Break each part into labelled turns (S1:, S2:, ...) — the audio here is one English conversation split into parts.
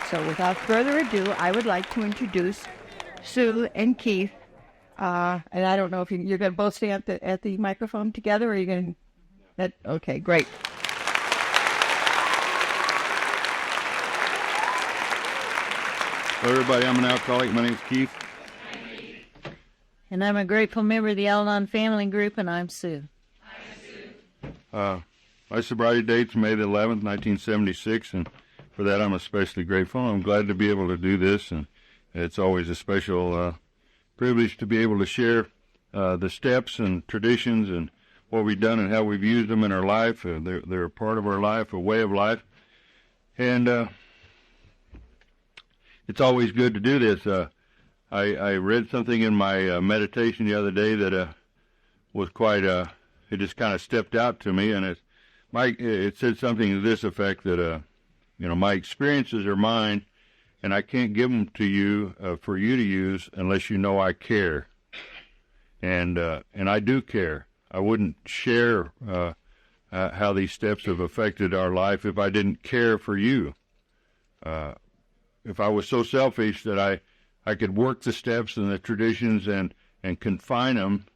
S1: So without further ado, I would like to introduce Sue and Keith. And I don't know if you're going to both stay at the microphone together, or you're going to... Okay, great.
S2: Hello, everybody. I'm an alcoholic. My name's Keith.
S3: And I'm a grateful member of the Al-Anon family group, and I'm Sue.
S2: My sobriety date's May the 11th, 1976, and for that I'm especially grateful. I'm glad to be able to do this, and it's always a special privilege to be able to share the steps and traditions and what we've done and how we've used them in our life. They're a part of our life, a way of life, and it's always good to do this. I read something in my meditation the other day that was quite, it just kind of stepped out to me, and it said something to this effect that, my experiences are mine, and I can't give them to you for you to use unless you know I care. And I do care. I wouldn't share how these steps have affected our life if I didn't care for you. If I was so selfish that I could work the steps and the traditions and confine them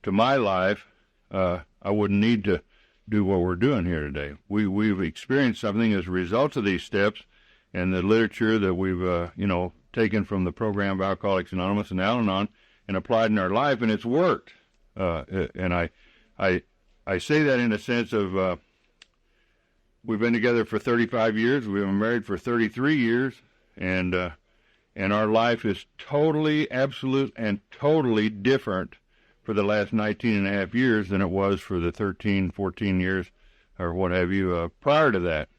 S2: to my life, I wouldn't need to do what we're doing here today. We've experienced something as a result of these steps and the literature that we've, taken from the program of Alcoholics Anonymous and Al-Anon and applied in our life, and it's worked. And I say that in a sense of we've been together for 35 years. We've been married for 33 years, and our life is totally, absolute, and totally different for the last 19 and a half years than it was for the 13, 14 years or what have you prior to that.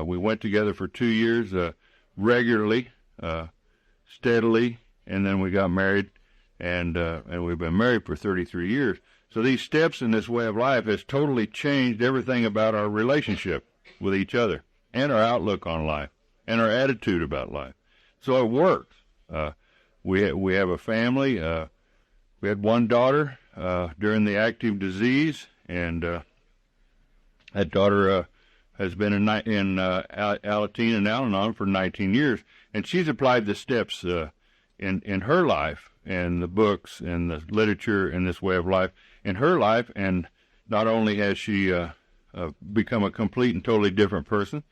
S2: We went together for 2 years regularly, steadily, and then we got married, and we've been married for 33 years. So these steps in this way of life has totally changed everything about our relationship with each other and our outlook on life and our attitude about life. So it works. We have a family. We had one daughter during the active disease, and that daughter has been in Alateen and Al-Anon for 19 years, and she's applied the steps in her life and the books and the literature and this way of life in her life, and not only has she become a complete and totally different person,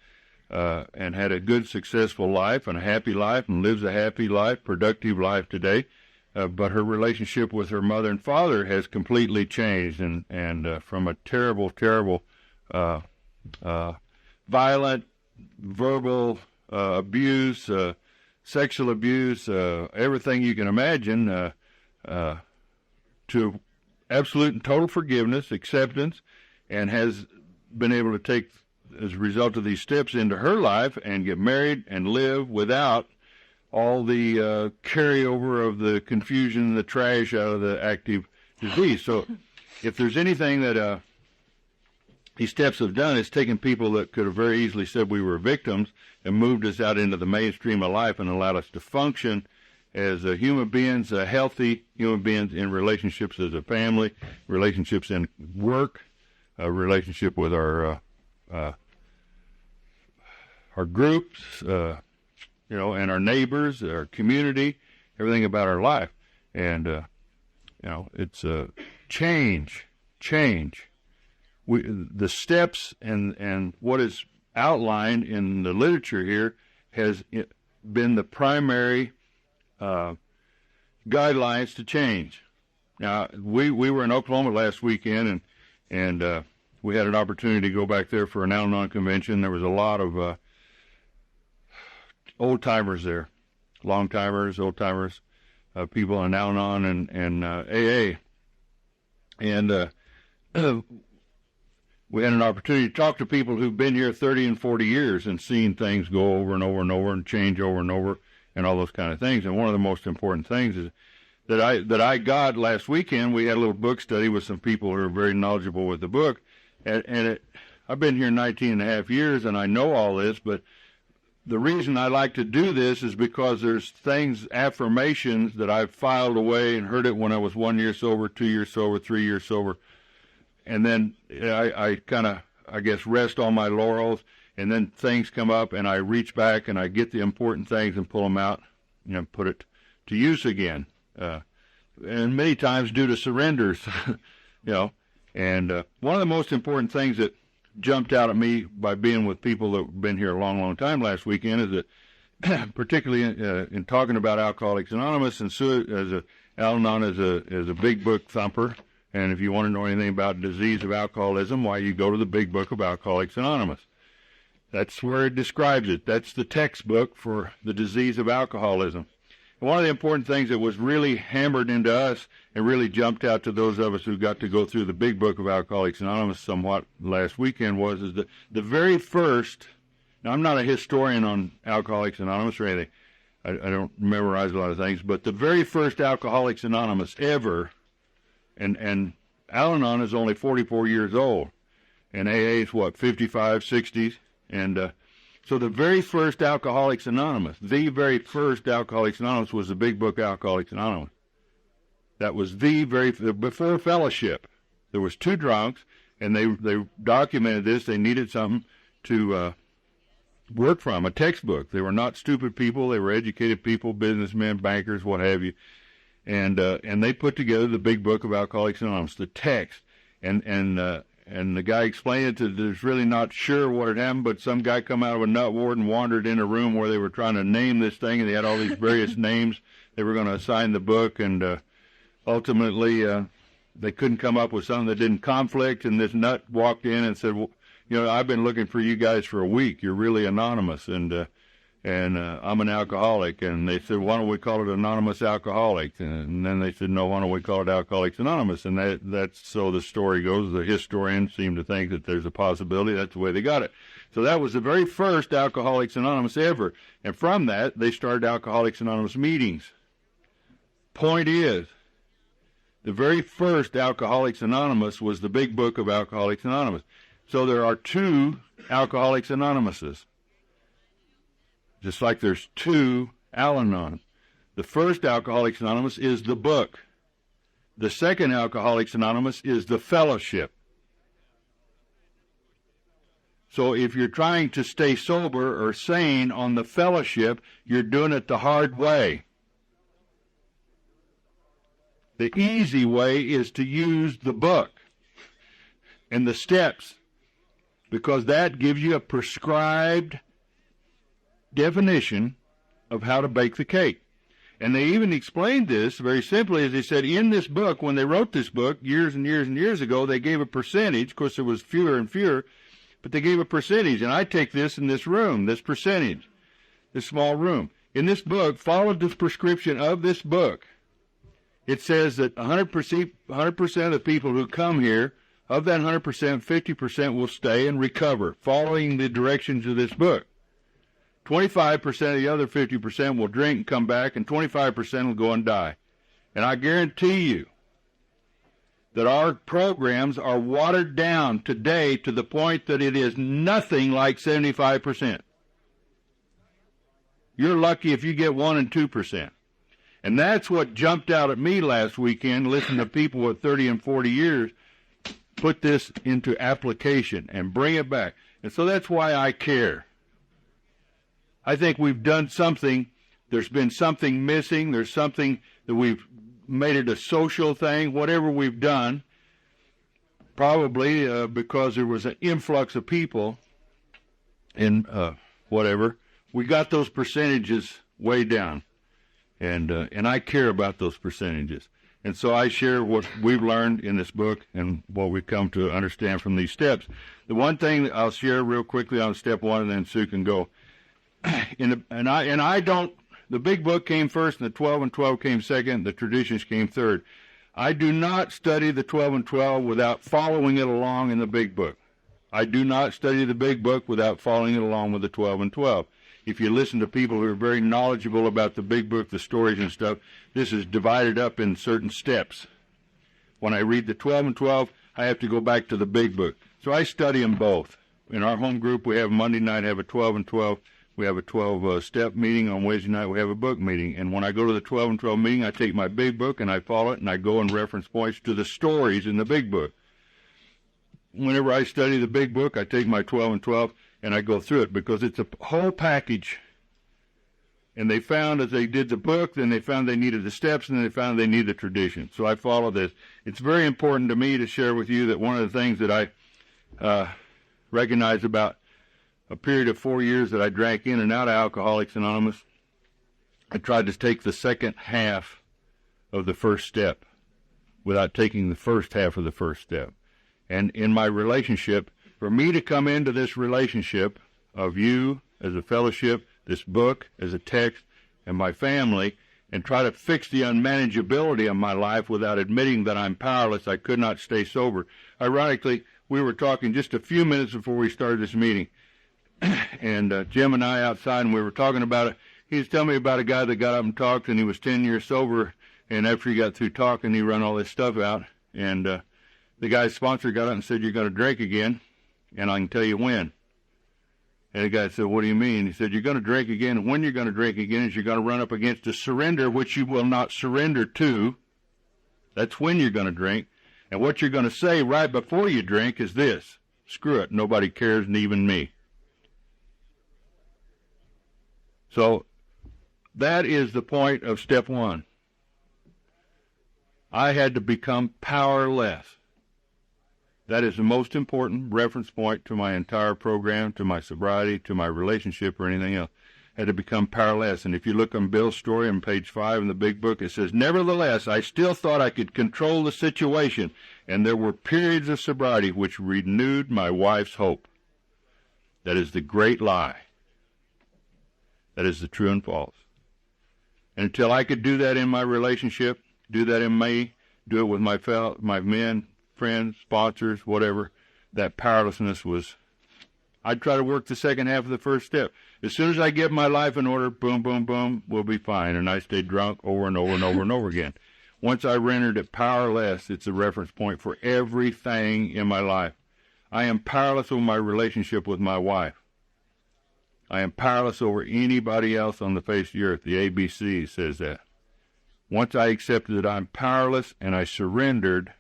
S2: and had a good, successful life and a happy life and lives a happy life, productive life today. But her relationship with her mother and father has completely changed, and from a terrible, terrible, violent, verbal abuse, sexual abuse, everything you can imagine, to absolute and total forgiveness, acceptance, and has been able to take, as a result of these steps, into her life and get married and live without all the carryover of the confusion, the trash out of the active disease. So if there's anything that these steps have done, it's taken people that could have very easily said we were victims and moved us out into the mainstream of life and allowed us to function as human beings, healthy human beings in relationships as a family, relationships in work, relationship with our groups, and our neighbors, our community, everything about our life. And, it's change. The steps and what is outlined in the literature here has been the primary guidelines to change. Now, we were in Oklahoma last weekend, and we had an opportunity to go back there for an Al-Anon convention. There was a lot of old-timers there, long-timers, old-timers, people in Al-Anon and AA. And we had an opportunity to talk to people who've been here 30 and 40 years and seen things go over and over and over and change over and over and all those kind of things. And one of the most important things is that I got last weekend, we had a little book study with some people who are very knowledgeable with the book. I've been here 19 and a half years, and I know all this, but the reason I like to do this is because there's things, affirmations that I've filed away and heard it when I was 1 year sober, 2 years sober, 3 years sober. And then I kind of I guess, rest on my laurels, and then things come up, and I reach back and I get the important things and pull them out, put it to use again. And many times due to surrenders, And one of the most important things that jumped out at me by being with people that have been here a long, long time last weekend is that, particularly in talking about Alcoholics Anonymous, and Sue, Al-Anon is a big book thumper. And if you want to know anything about disease of alcoholism, why, you go to the big book of Alcoholics Anonymous. That's where it describes it. That's the textbook for the disease of alcoholism. And one of the important things that was really hammered into us and really jumped out to those of us who got to go through the big book of Alcoholics Anonymous somewhat last weekend is that the very first, now I'm not a historian on Alcoholics Anonymous or anything. I don't memorize a lot of things, but the very first Alcoholics Anonymous ever, and Al-Anon is only 44 years old, and AA is, 55, 60s, and so the very first Alcoholics Anonymous, was the big book Alcoholics Anonymous. That was before fellowship. There was 2 drunks, and they documented this. They needed something to work from, a textbook. They were not stupid people. They were educated people, businessmen, bankers, what have you. And they put together the big book of Alcoholics Anonymous, the text. And the guy explained it that there's really not sure what had happened, but some guy come out of a nut ward and wandered in a room where they were trying to name this thing, and they had all these various names. They were going to assign the book, and ultimately they couldn't come up with something that didn't conflict, and this nut walked in and said, well, I've been looking for you guys for a week. You're really anonymous, and I'm an alcoholic. And they said, why don't we call it Anonymous Alcoholics? And then they said, no, why don't we call it Alcoholics Anonymous? And that's so the story goes. The historians seem to think that there's a possibility. That's the way they got it. So that was the very first Alcoholics Anonymous ever. And from that, they started Alcoholics Anonymous meetings. Point is, the very first Alcoholics Anonymous was the big book of Alcoholics Anonymous. So there are 2 Alcoholics Anonymouses, just like there's 2 Al-Anon. The first Alcoholics Anonymous is the book. The second Alcoholics Anonymous is the fellowship. So if you're trying to stay sober or sane on the fellowship, you're doing it the hard way. The easy way is to use the book and the steps, because that gives you a prescribed definition of how to bake the cake. And they even explained this very simply, as they said, in this book, when they wrote this book years and years and years ago, they gave a percentage. Of course, there was fewer and fewer, but they gave a percentage. And I take this in this room, this percentage, this small room. In this book, follow the prescription of this book. It says that 100% of the people who come here, of that 100%, 50% will stay and recover, following the directions of this book. 25% of the other 50% will drink and come back, and 25% will go and die. And I guarantee you that our programs are watered down today to the point that it is nothing like 75%. You're lucky if you get 1 and 2%. And that's what jumped out at me last weekend, listening to people with 30 and 40 years put this into application and bring it back. And so that's why I care. I think we've done something. There's been something missing. There's something that we've made it a social thing, whatever we've done, probably because there was an influx of people in whatever. We got those percentages way down. And I care about those percentages. And so I share what we've learned in this book and what we've come to understand from these steps. The one thing that I'll share real quickly on step 1, and then Sue can go. The big book came first, and the 12 and 12 came second, the traditions came third. I do not study the 12 and 12 without following it along in the big book. I do not study the big book without following it along with the 12 and 12. If you listen to people who are very knowledgeable about the big book, the stories and stuff, this is divided up in certain steps. When I read the 12 and 12, I have to go back to the big book. So I study them both. In our home group, we have Monday night, have a 12 and 12. We have a 12-step meeting. On Wednesday night, we have a book meeting. And when I go to the 12 and 12 meeting, I take my big book and I follow it, and I go and reference points to the stories in the big book. whenever I study the big book, I take my 12 and 12 and I go through it because it's a whole package. And they found as they did the book, then they found they needed the steps, and then they found they needed the tradition. So I follow this. It's very important to me to share with you that one of the things that I recognized about a period of 4 years that I drank in and out of Alcoholics Anonymous, I tried to take the second half of the first step without taking the first half of the first step. And in my relationship, for me to come into this relationship of you as a fellowship, this book as a text, and my family, and try to fix the unmanageability of my life without admitting that I'm powerless, I could not stay sober. Ironically, we were talking just a few minutes before we started this meeting, and Jim and I outside, and we were talking about it. He was telling me about a guy that got up and talked, and he was 10 years sober, and after he got through talking, he run all this stuff out, and the guy's sponsor got up and said, "You're going to drink again, and I can tell you when." And the guy said, "What do you mean?" He said, "You're going to drink again, and when you're going to drink again is you're going to run up against a surrender which you will not surrender to. That's when you're going to drink. And what you're going to say right before you drink is this: screw it, nobody cares, and even me." So that is the point of step one. I had to become powerless. That is the most important reference point to my entire program, to my sobriety, to my relationship, or anything else. I had to become powerless. And if you look on Bill's story on page 5 in the big book, it says, "Nevertheless, I still thought I could control the situation, and there were periods of sobriety which renewed my wife's hope." That is the great lie. That is the true and false. And until I could do that in my relationship, do that in me, do it with my men, friends, sponsors, whatever, that powerlessness was. I'd try to work the second half of the first step. As soon as I get my life in order, boom, boom, boom, we'll be fine. And I stayed drunk over and over and over and over again. Once I rendered it powerless, it's a reference point for everything in my life. I am powerless over my relationship with my wife. I am powerless over anybody else on the face of the earth. The ABC says that. Once I accepted that I'm powerless and I surrendered,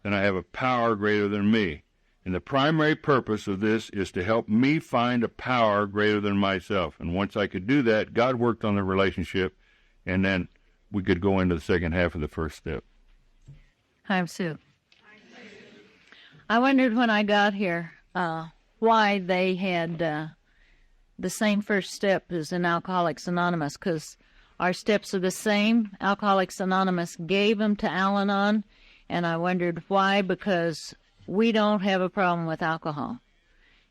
S2: then I have a power greater than me. And the primary purpose of this is to help me find a power greater than myself. And once I could do that, God worked on the relationship, and then we could go into the second half of the first step.
S3: Hi, I'm Sue. I wondered when I got here why they had the same first step as in Alcoholics Anonymous, because our steps are the same. Alcoholics Anonymous gave them to Al-Anon, and I wondered why, because we don't have a problem with alcohol.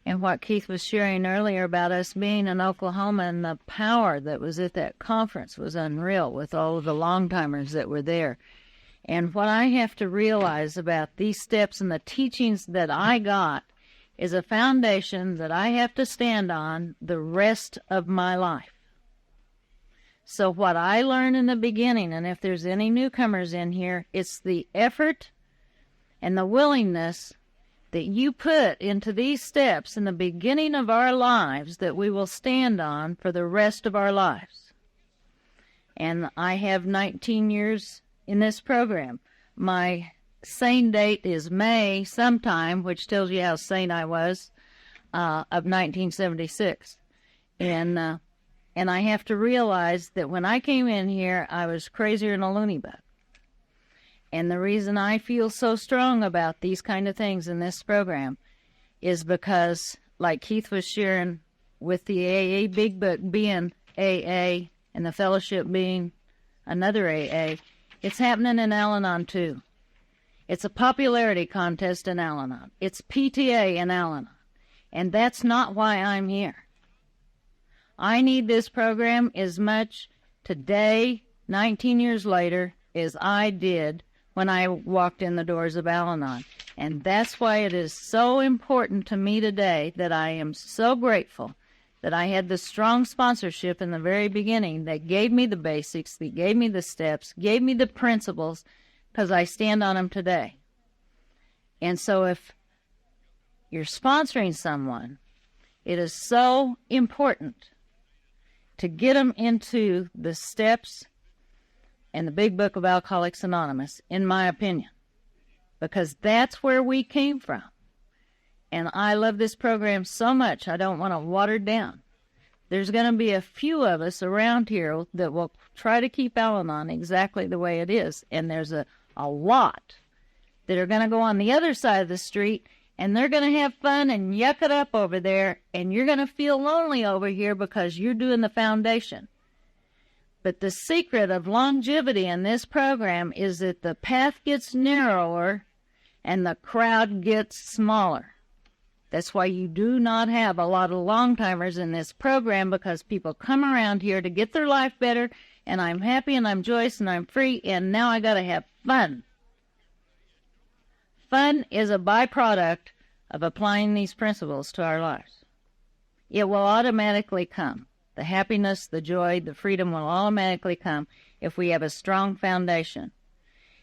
S3: And what Keith was sharing earlier about us being in Oklahoma and the power that was at that conference was unreal with all of the long-timers that were there. And what I have to realize about these steps and the teachings that I got is a foundation that I have to stand on the rest of my life. So what I learned in the beginning, and if there's any newcomers in here, it's the effort and the willingness that you put into these steps in the beginning of our lives that we will stand on for the rest of our lives. And I have 19 years in this program. My sane date is May sometime, which tells you how sane I was, of 1976. And I have to realize that when I came in here, I was crazier than a loony bug. And the reason I feel so strong about these kind of things in this program is because, like Keith was sharing, with the AA Big Book being AA and the fellowship being another AA, it's happening in Al-Anon too. It's a popularity contest in Al-Anon. It's PTA in Al-Anon. And that's not why I'm here. I need this program as much today, 19 years later, as I did when I walked in the doors of Al-Anon. And that's why it is so important to me today that I am so grateful that I had the strong sponsorship in the very beginning that gave me the basics, that gave me the steps, gave me the principles, because I stand on them today. And so if you're sponsoring someone, it is so important to get them into the steps and the Big Book of Alcoholics Anonymous, in my opinion. because that's where we came from. And I love this program so much, I don't want to water it down. There's going to be a few of us around here that will try to keep Al-Anon exactly the way it is. And there's a lot that are going to go on the other side of the street, and they're going to have fun and yuck it up over there, and you're going to feel lonely over here because you're doing the foundation. But the secret of longevity in this program is that the path gets narrower and the crowd gets smaller. That's why you do not have a lot of long-timers in this program, because people come around here to get their life better, and I'm happy and I'm joyous and I'm free, and now I got to have fun. Fun is a byproduct of applying these principles to our lives. It will automatically come. The happiness, the joy, the freedom will automatically come if we have a strong foundation.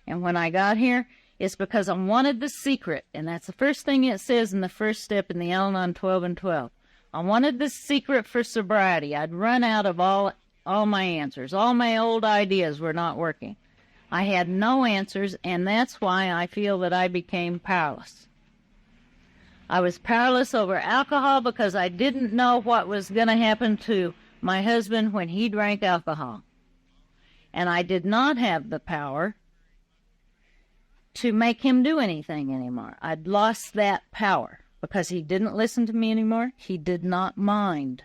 S3: And when I got here, it's because I wanted the secret, and that's the first thing it says in the first step in the Al-Anon 12 and 12. I wanted the secret for sobriety. I'd run out of all my answers. All my old ideas were not working. I had no answers, and that's why I feel that I became powerless. I was powerless over alcohol because I didn't know what was going to happen to my husband when he drank alcohol. And I did not have the power to make him do anything anymore. I'd lost that power because he didn't listen to me anymore. He did not mind.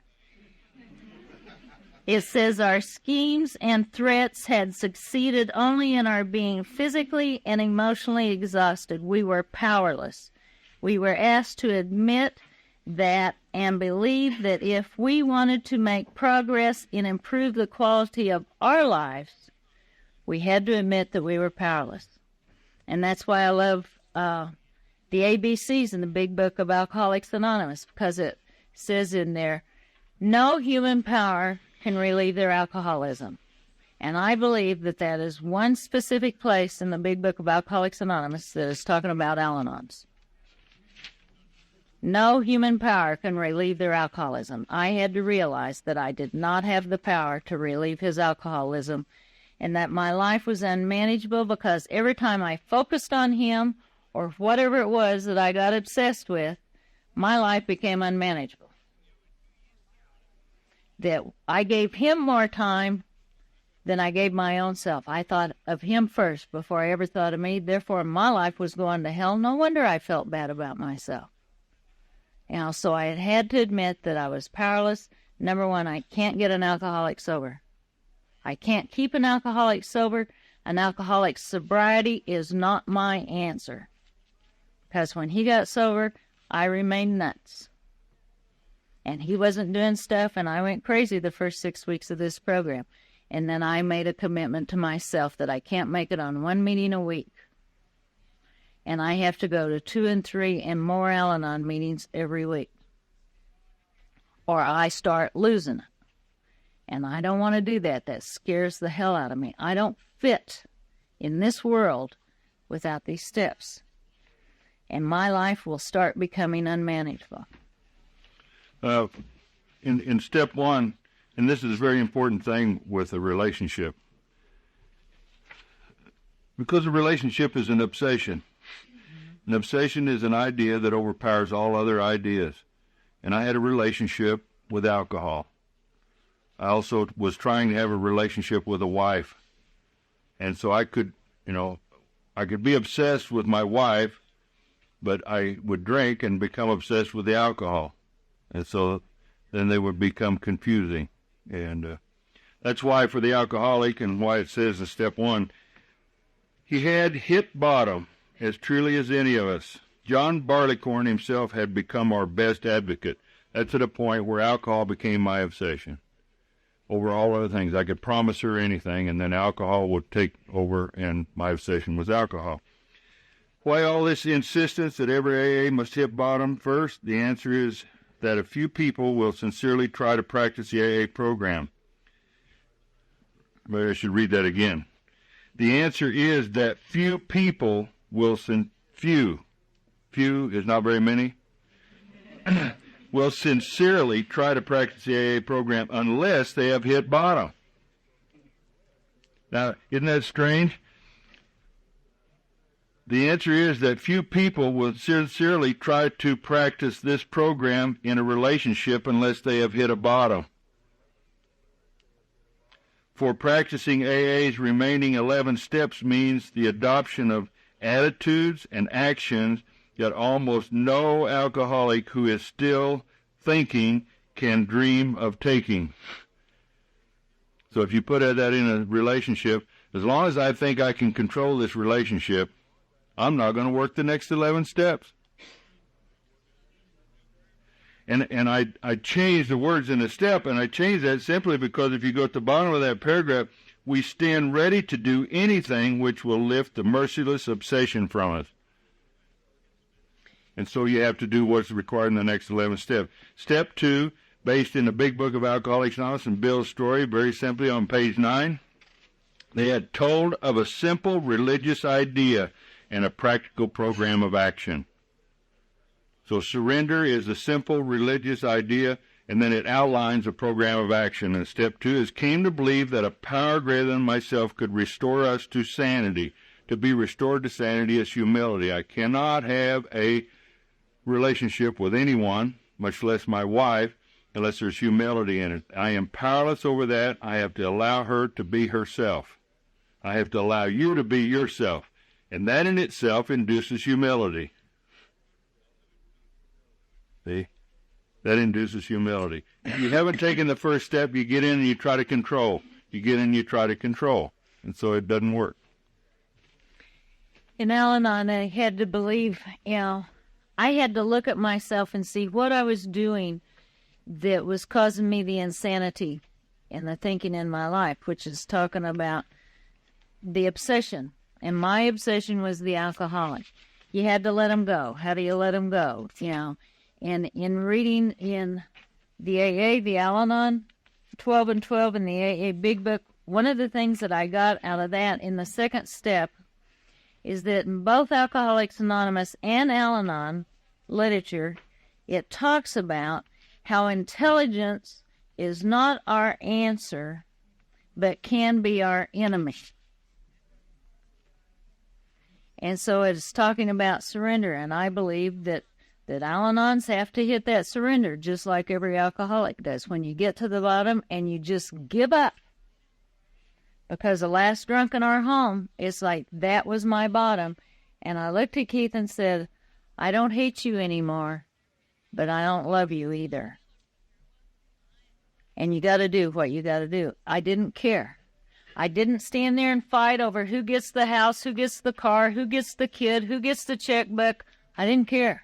S3: It says our schemes and threats had succeeded only in our being physically and emotionally exhausted. We were powerless. We were asked to admit that and believe that if we wanted to make progress and improve the quality of our lives, we had to admit that we were powerless. And that's why I love the ABCs in the Big Book of Alcoholics Anonymous, because it says in there, no human power can relieve their alcoholism. And I believe that that is one specific place in the Big Book of Alcoholics Anonymous that is talking about Al-Anons. No human power can relieve their alcoholism. I had to realize that I did not have the power to relieve his alcoholism, and that my life was unmanageable because every time I focused on him or whatever it was that I got obsessed with, my life became unmanageable. That I gave him more time than I gave my own self. I thought of him first before I ever thought of me. Therefore, my life was going to hell. No wonder I felt bad about myself. So I had to admit that I was powerless. Number one, I can't get an alcoholic sober. I can't keep an alcoholic sober. An alcoholic's sobriety is not my answer. Because when he got sober, I remained nuts. And he wasn't doing stuff, and I went crazy the first 6 weeks of this program. And then I made a commitment to myself that I can't make it on one meeting a week. And I have to go to 2 and 3 and more Al-Anon meetings every week, or I start losing it. And I don't want to do that. That scares the hell out of me. I don't fit in this world without these steps. And my life will start becoming unmanageable.
S2: In step one, and this is a very important thing with a relationship, because a relationship is an obsession. An obsession is an idea that overpowers all other ideas. And I had a relationship with alcohol. I also was trying to have a relationship with a wife. And so I could be obsessed with my wife, but I would drink and become obsessed with the alcohol. And so then they would become confusing. And that's why for the alcoholic, and why it says in step one, he had hit bottom as truly as any of us. John Barleycorn himself had become our best advocate. That's at a point where alcohol became my obsession. Over all other things, I could promise her anything, and then alcohol would take over, and my obsession was alcohol. Why all this insistence that every AA must hit bottom first? The answer is that a few people will sincerely try to practice the AA program. Maybe I should read that again. The answer is that few people will few is not very many, will sincerely try to practice the AA program unless they have hit bottom. Now, isn't that strange? The answer is that few people will sincerely try to practice this program in a relationship unless they have hit a bottom. For practicing AA's remaining 11 steps means the adoption of attitudes and actions that almost no alcoholic who is still thinking can dream of taking. So if you put that in a relationship, as long as I think I can control this relationship, I'm not going to work the next 11 steps. And I changed the words in the step, and I changed that simply because if you go at the bottom of that paragraph, we stand ready to do anything which will lift the merciless obsession from us. And so you have to do what's required in the next 11 steps. Step 2, based in the Big Book of Alcoholics Anonymous and Bill's story, very simply on page 9, they had told of a simple religious idea and a practical program of action. So surrender is a simple religious idea, and then it outlines a program of action. And step 2 is came to believe that a power greater than myself could restore us to sanity. To be restored to sanity is humility. I cannot have a relationship with anyone, much less my wife, unless there's humility in it. I am powerless over that. I have to allow her to be herself. I have to allow you to be yourself. And that in itself induces humility. See? That induces humility. If you haven't taken the first step, you get in and you try to control. You get in and you try to control. And so it doesn't work.
S3: In Al-Anon, I had to believe, I had to look at myself and see what I was doing that was causing me the insanity and the thinking in my life, which is talking about the obsession. And my obsession was the alcoholic. You had to let him go. How do you let him go? And in reading in the AA, the Al-Anon 12 and 12 and the AA Big Book, one of the things that I got out of that in the second step is that in both Alcoholics Anonymous and Al-Anon literature, it talks about how intelligence is not our answer, but can be our enemy. And so it's talking about surrender, and I believe that Al-Anons have to hit that surrender, just like every alcoholic does. When you get to the bottom and you just give up. Because the last drunk in our home, it's like, that was my bottom. And I looked at Keith and said, I don't hate you anymore, but I don't love you either. And you got to do what you got to do. I didn't care. I didn't stand there and fight over who gets the house, who gets the car, who gets the kid, who gets the checkbook. I didn't care.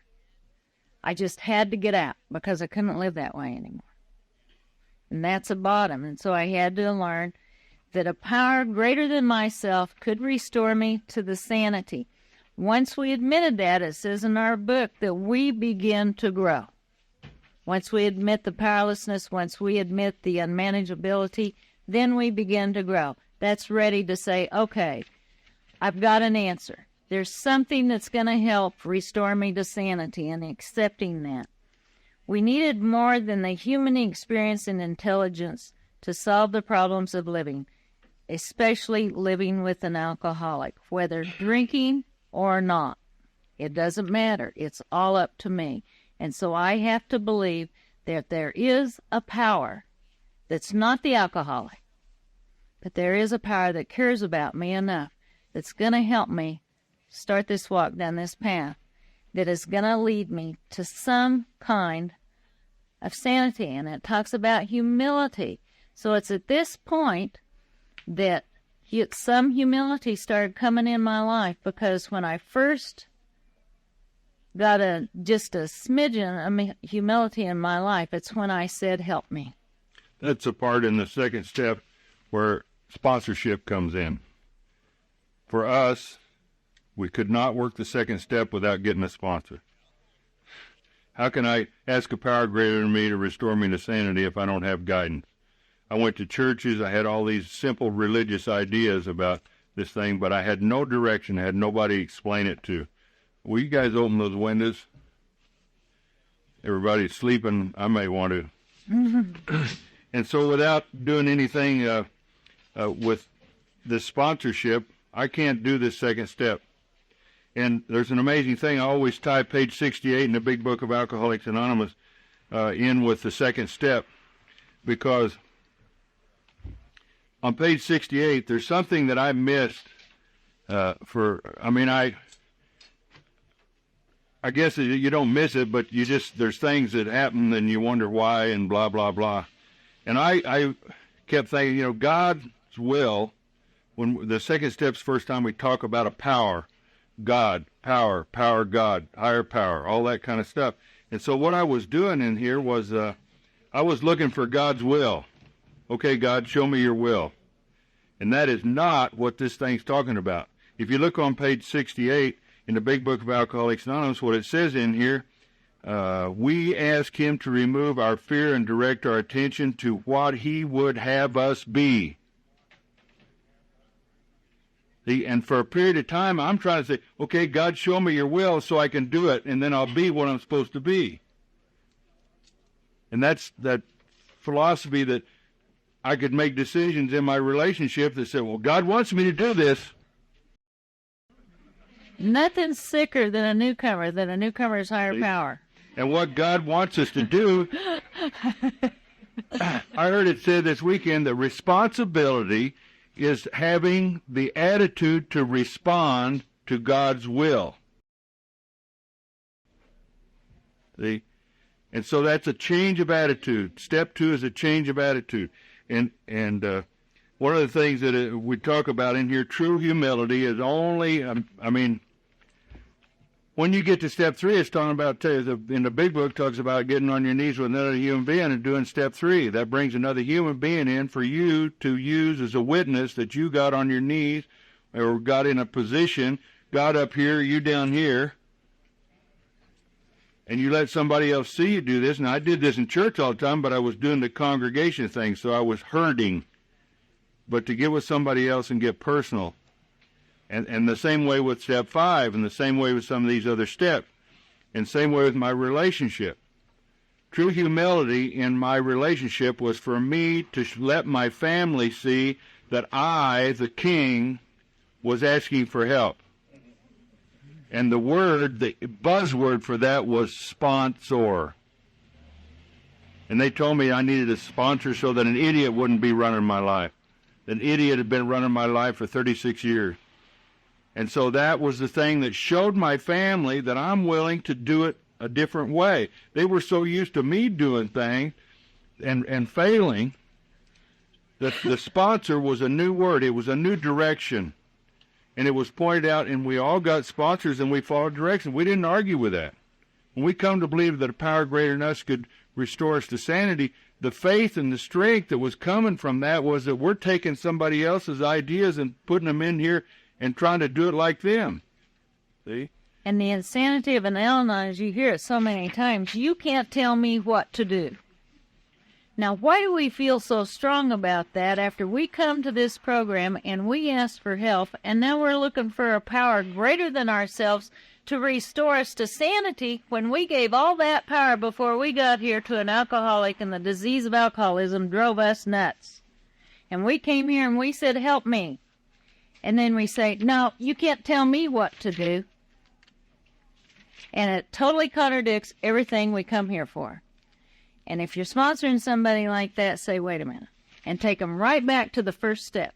S3: I just had to get out because I couldn't live that way anymore. And that's a bottom. And so I had to learn that a power greater than myself could restore me to the sanity. Once we admitted that, it says in our book that we begin to grow. Once we admit the powerlessness, once we admit the unmanageability, then we begin to grow. That's ready to say, okay, I've got an answer. There's something that's going to help restore me to sanity, and accepting that. We needed more than the human experience and intelligence to solve the problems of living, especially living with an alcoholic, whether drinking or not. It doesn't matter. It's all up to me. And so I have to believe that there is a power that's not the alcoholic, but there is a power that cares about me enough that's going to help me start this walk down this path, that is going to lead me to some kind of sanity. And it talks about humility. So it's at this point that some humility started coming in my life, because when I first got just a smidgen of humility in my life, it's when I said, help me.
S2: That's a part in the second step where sponsorship comes in. For us, we could not work the second step without getting a sponsor. How can I ask a power greater than me to restore me to sanity if I don't have guidance? I went to churches. I had all these simple religious ideas about this thing, but I had no direction. I had nobody explain it to. Will you guys open those windows? Everybody's sleeping. I may want to. And so without doing anything with this sponsorship, I can't do this second step. And there's an amazing thing. I always tie page 68 in the Big Book of Alcoholics Anonymous in with the second step, because on page 68, there's something that I missed I guess you don't miss it, but there's things that happen and you wonder why and blah, blah, blah. And I kept thinking, God's will, when the second step's first time we talk about a power, God, power, God, higher power, all that kind of stuff. And so what I was doing in here was I was looking for God's will. Okay, God, show me your will. And that is not what this thing's talking about. If you look on page 68 in the Big Book of Alcoholics Anonymous, what it says in here, we ask him to remove our fear and direct our attention to what he would have us be. See, and for a period of time, I'm trying to say, okay, God, show me your will so I can do it, and then I'll be what I'm supposed to be. And that's that philosophy that I could make decisions in my relationship that said, well, God wants me to do this.
S3: Nothing's sicker than a newcomer's higher power.
S2: And what God wants us to do, I heard it said this weekend, that responsibility is having the attitude to respond to God's will. See? And so that's a change of attitude. Step 2 is a change of attitude. And one of the things that we talk about in here, true humility is only, when you get to step 3, it's talking about, in the Big Book, talks about getting on your knees with another human being and doing step 3. That brings another human being in for you to use as a witness that you got on your knees or got in a position, got up here, you down here, and you let somebody else see you do this. And I did this in church all the time, but I was doing the congregation thing, so I was hurting. But to get with somebody else and get personal. And the same way with step 5, and the same way with some of these other steps, and same way with my relationship. True humility in my relationship was for me to let my family see that I, the king, was asking for help. And the buzzword for that was sponsor. And they told me I needed a sponsor so that an idiot wouldn't be running my life. An idiot had been running my life for 36 years. And so that was the thing that showed my family that I'm willing to do it a different way. They were so used to me doing things and failing that the sponsor was a new word. It was a new direction. And it was pointed out, and we all got sponsors, and we followed direction. We didn't argue with that. When we come to believe that a power greater than us could restore us to sanity, the faith and the strength that was coming from that was that we're taking somebody else's ideas and putting them in here and trying to do it like them. See?
S3: And the insanity of an Al-Anon is you hear it so many times, you can't tell me what to do. Now, why do we feel so strong about that after we come to this program and we ask for help, and now we're looking for a power greater than ourselves to restore us to sanity when we gave all that power before we got here to an alcoholic, and the disease of alcoholism drove us nuts. And we came here and we said, help me. And then we say, no, you can't tell me what to do. And it totally contradicts everything we come here for. And if you're sponsoring somebody like that, say, wait a minute, and take them right back to the first step.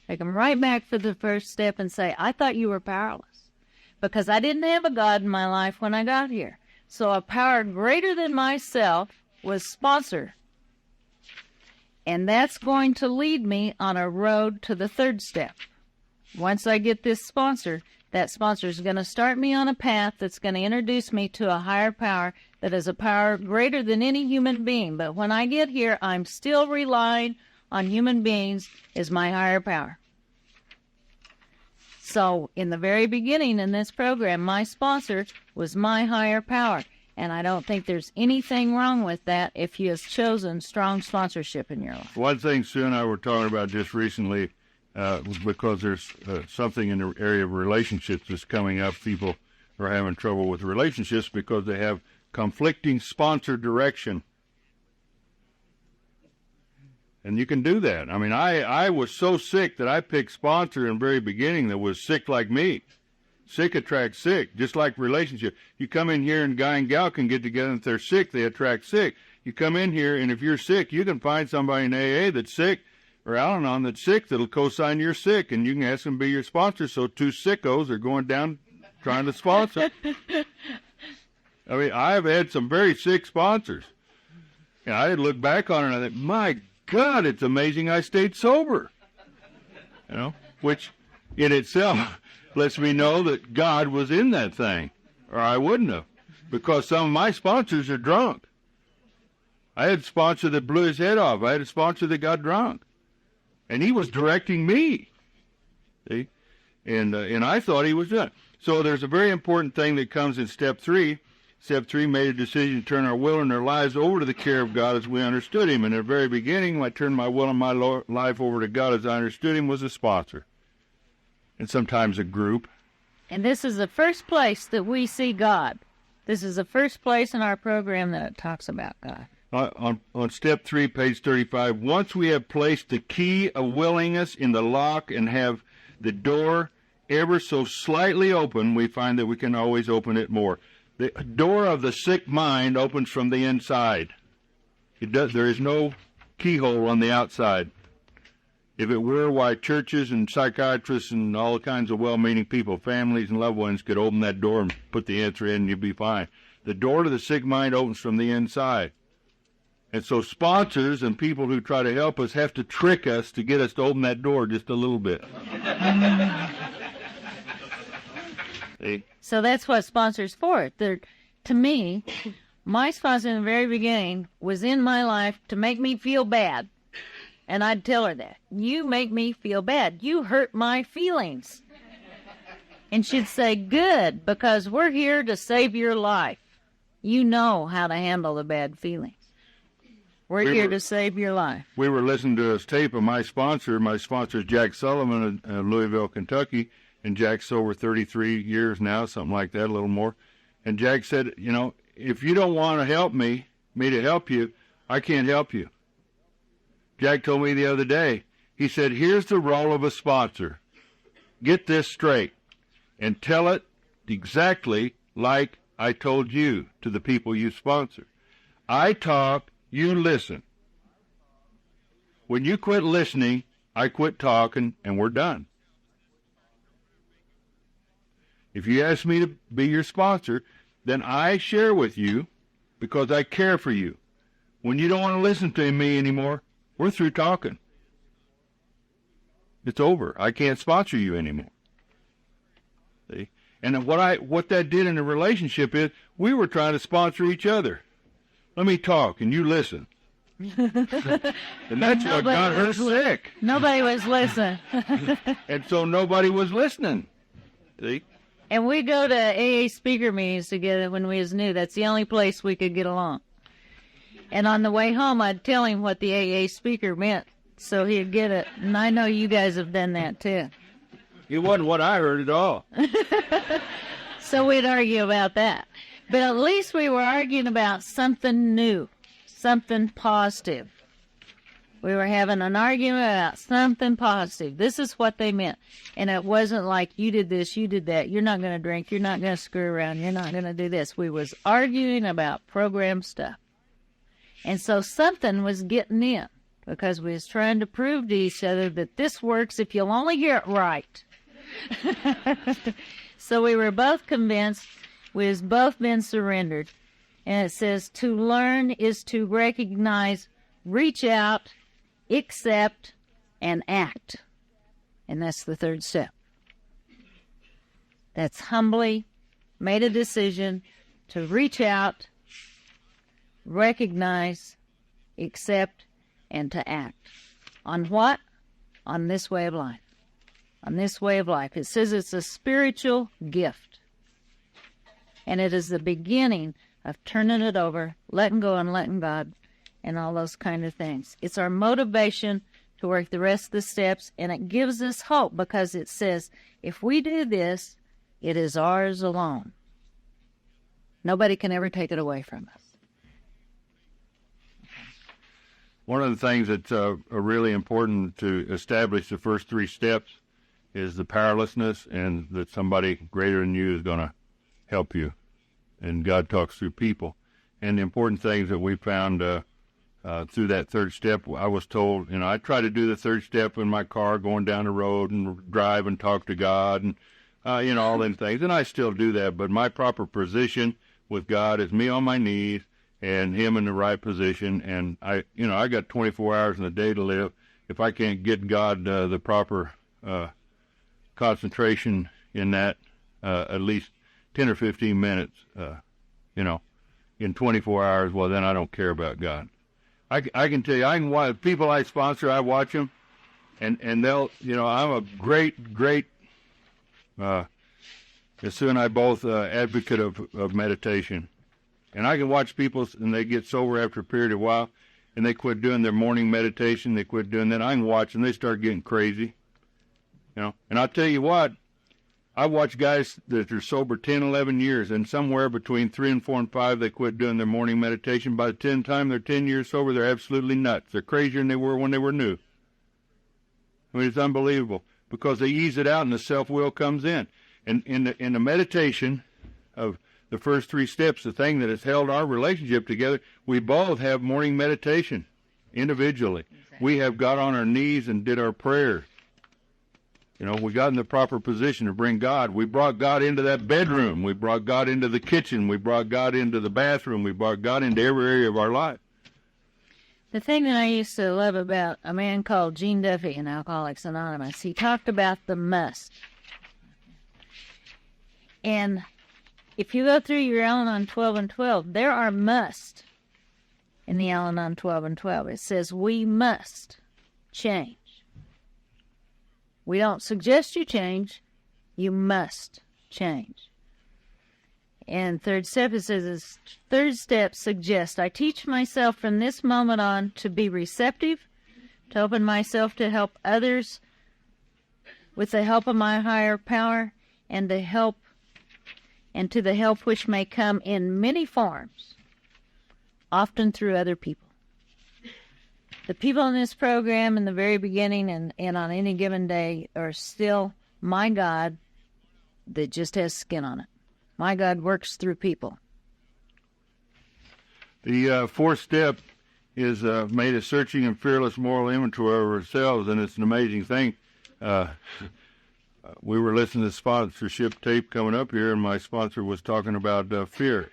S3: Take them right back to the first step and say, I thought you were powerless because I didn't have a God in my life when I got here. So a power greater than myself was sponsored. And that's going to lead me on a road to the third step. Once I get this sponsor, that sponsor is going to start me on a path that's going to introduce me to a higher power that is a power greater than any human being. But when I get here, I'm still relying on human beings as my higher power. So in the very beginning in this program, my sponsor was my higher power. And I don't think there's anything wrong with that if you have chosen strong sponsorship in your life.
S2: One thing Sue and I were talking about just recently, because there's something in the area of relationships that's coming up. People are having trouble with relationships because they have conflicting sponsor direction. And you can do that. I mean, I was so sick that I picked sponsor in the very beginning that was sick like me. Sick attracts sick, just like relationship. You come in here and guy and gal can get together, and if they're sick, they attract sick. You come in here, and if you're sick, you can find somebody in AA that's sick, or Al-Anon that's sick, that'll co-sign you're sick, and you can ask them to be your sponsor, so two sickos are going down trying to sponsor. I mean, I've had some very sick sponsors. And I look back on it and I think, my God, it's amazing I stayed sober. You know, which in itself lets me know that God was in that thing, or I wouldn't have, because some of my sponsors are drunk. I had a sponsor that blew his head off. I had a sponsor that got drunk, and he was directing me. See, and I thought he was doing it. So there's a very important thing that comes in step 3. Step 3 made a decision to turn our will and our lives over to the care of God as we understood Him. In the very beginning, I turned my will and my life over to God as I understood Him was a sponsor, and sometimes a group.
S3: And this is the first place that we see God. This is the first place in our program that it talks about God.
S2: On step 3, page 35, once we have placed the key of willingness in the lock and have the door ever so slightly open, we find that we can always open it more. The door of the sick mind opens from the inside. There is no keyhole on the outside. If it were, why churches and psychiatrists and all kinds of well-meaning people, families and loved ones, could open that door and put the answer in and you'd be fine. The door to the sick mind opens from the inside. And so sponsors and people who try to help us have to trick us to get us to open that door just a little bit. See?
S3: So that's what sponsors for. To me, my sponsor in the very beginning was in my life to make me feel bad. And I'd tell her that. You make me feel bad. You hurt my feelings. And she'd say, good, because we're here to save your life. You know how to handle the bad feelings. We're here to save your life.
S2: We were listening to a tape of my sponsor. My sponsor is Jack Sullivan in Louisville, Kentucky. And Jack's sober 33 years now, something like that, a little more. And Jack said, you know, if you don't want to help me to help you, I can't help you. Jack told me the other day, he said, here's the role of a sponsor. Get this straight and tell it exactly like I told you to the people you sponsor. I talk, you listen. When you quit listening, I quit talking, and we're done. If you ask me to be your sponsor, then I share with you because I care for you. When you don't want to listen to me anymore, we're through talking. It's over. I can't sponsor you anymore. See? And what that did in a relationship is we were trying to sponsor each other. Let me talk and you listen. And that's what got her sick.
S3: Nobody was listening.
S2: And so nobody was listening. See?
S3: And we go to AA speaker meetings together when we was new. That's the only place we could get along. And on the way home, I'd tell him what the AA speaker meant, so he'd get it. And I know you guys have done that, too.
S2: It wasn't what I heard at all.
S3: So we'd argue about that. But at least we were arguing about something new, something positive. We were having an argument about something positive. This is what they meant. And it wasn't like, you did this, you did that. You're not going to drink. You're not going to screw around. You're not going to do this. We was arguing about program stuff. And so something was getting in because we was trying to prove to each other that this works if you'll only hear it right. So we were both convinced. We has both been surrendered. And it says to learn is to recognize, reach out, accept, and act. And that's the third step. That's humbly made a decision to reach out, recognize, accept, and to act. On what? On this way of life. On this way of life. It says it's a spiritual gift. And it is the beginning of turning it over, letting go and letting God, and all those kind of things. It's our motivation to work the rest of the steps, and it gives us hope because it says, if we do this, it is ours alone. Nobody can ever take it away from us.
S2: One of the things that's really important to establish the first 3 steps is the powerlessness, and that somebody greater than you is going to help you. And God talks through people. And the important things that we found through that third step, I was told, I try to do the third step in my car going down the road and drive and talk to God and, all them things. And I still do that. But my proper position with God is me on my knees and him in the right position. And I got 24 hours in a day to live. If I can't get God the proper concentration in that, at least 10 or 15 minutes, in 24 hours, well, then I don't care about God. I can tell you, I can watch people I sponsor, I watch them, and they'll, I'm a great, Sue and I both advocate of meditation. And I can watch people, and they get sober after a period of while, and they quit doing their morning meditation, they quit doing that. I can watch them, they start getting crazy. And I'll tell you what, I watch guys that are sober 10, 11 years, and somewhere between 3 and 4 and 5, they quit doing their morning meditation. By the time they're 10 years sober, they're absolutely nuts. They're crazier than they were when they were new. I mean, it's unbelievable, because they ease it out and the self-will comes in. And in the meditation of the first 3 steps, the thing that has held our relationship together, we both have morning meditation individually. Exactly. We have got on our knees and did our prayers. We got in the proper position to bring God. We brought God into that bedroom. We brought God into the kitchen. We brought God into the bathroom. We brought God into every area of our life.
S3: The thing that I used to love about a man called Gene Duffy in Alcoholics Anonymous, he talked about the must. And if you go through your Al-Anon 12 and 12, there are must in the Al-Anon 12 and 12. It says we must change. We don't suggest you change. You must change. And third step, it says, third step suggests, I teach myself from this moment on to be receptive, to open myself to help others with the help of my higher power, and to the help which may come in many forms, often through other people. The people in this program in the very beginning and on any given day are still my God that just has skin on it. My God works through people.
S2: The fourth step is made a searching and fearless moral inventory of ourselves, and it's an amazing thing. We were listening to the sponsorship tape coming up here, and my sponsor was talking about fear,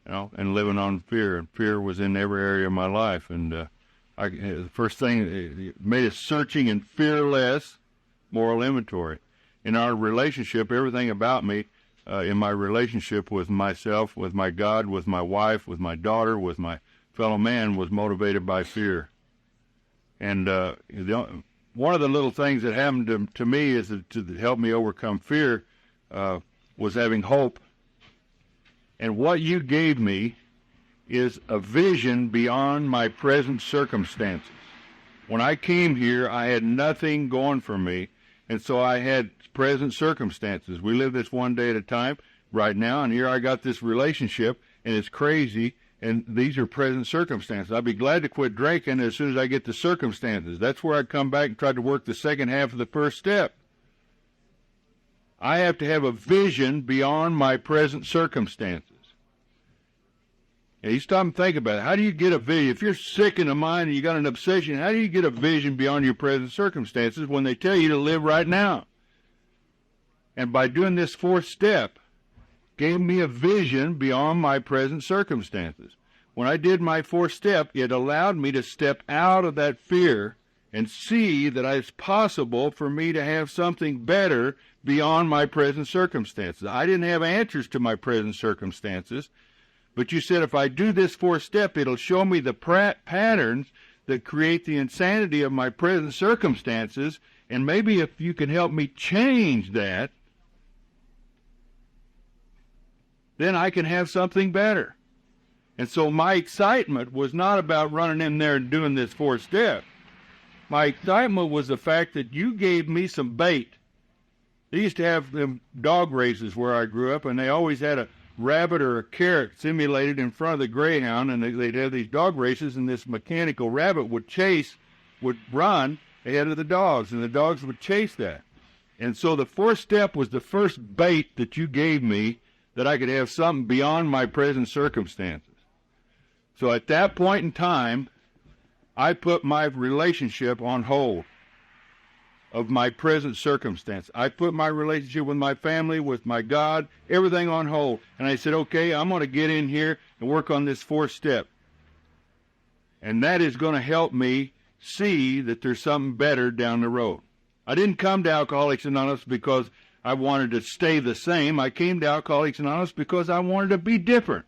S2: and living on fear. And fear was in every area of my life, and the first thing, it made a searching and fearless moral inventory. In our relationship, everything about me, in my relationship with myself, with my God, with my wife, with my daughter, with my fellow man, was motivated by fear. And one of the little things that happened to me is to help me overcome fear was having hope. And what you gave me is a vision beyond my present circumstances. When I came here, I had nothing going for me, and so I had present circumstances. We live this one day at a time right now, and here I got this relationship, and it's crazy, and these are present circumstances. I'd be glad to quit drinking as soon as I get the circumstances. That's where I come back and try to work the second half of the first step. I have to have a vision beyond my present circumstances. You stop and think about it. How do you get a vision? If you're sick in the mind and you got an obsession, how do you get a vision beyond your present circumstances when they tell you to live right now? And by doing this fourth step, gave me a vision beyond my present circumstances. When I did my fourth step, it allowed me to step out of that fear and see that it's possible for me to have something better beyond my present circumstances. I didn't have answers to my present circumstances, but you said if I do this fourth step, it'll show me the patterns that create the insanity of my present circumstances, and maybe if you can help me change that, then I can have something better. And so my excitement was not about running in there and doing this fourth step. My excitement was the fact that you gave me some bait. They used to have them dog races where I grew up, and they always had a rabbit or a carrot simulated in front of the greyhound, and they'd have these dog races, and this mechanical rabbit would run ahead of the dogs, and the dogs would chase that. And so the fourth step was the first bait that you gave me that I could have something beyond my present circumstances. So at that point in time, I put my relationship on hold of my present circumstance. I put my relationship with my family, with my God, everything on hold. And I said, okay, I'm going to get in here and work on this fourth step. And that is going to help me see that there's something better down the road. I didn't come to Alcoholics Anonymous because I wanted to stay the same. I came to Alcoholics Anonymous because I wanted to be different.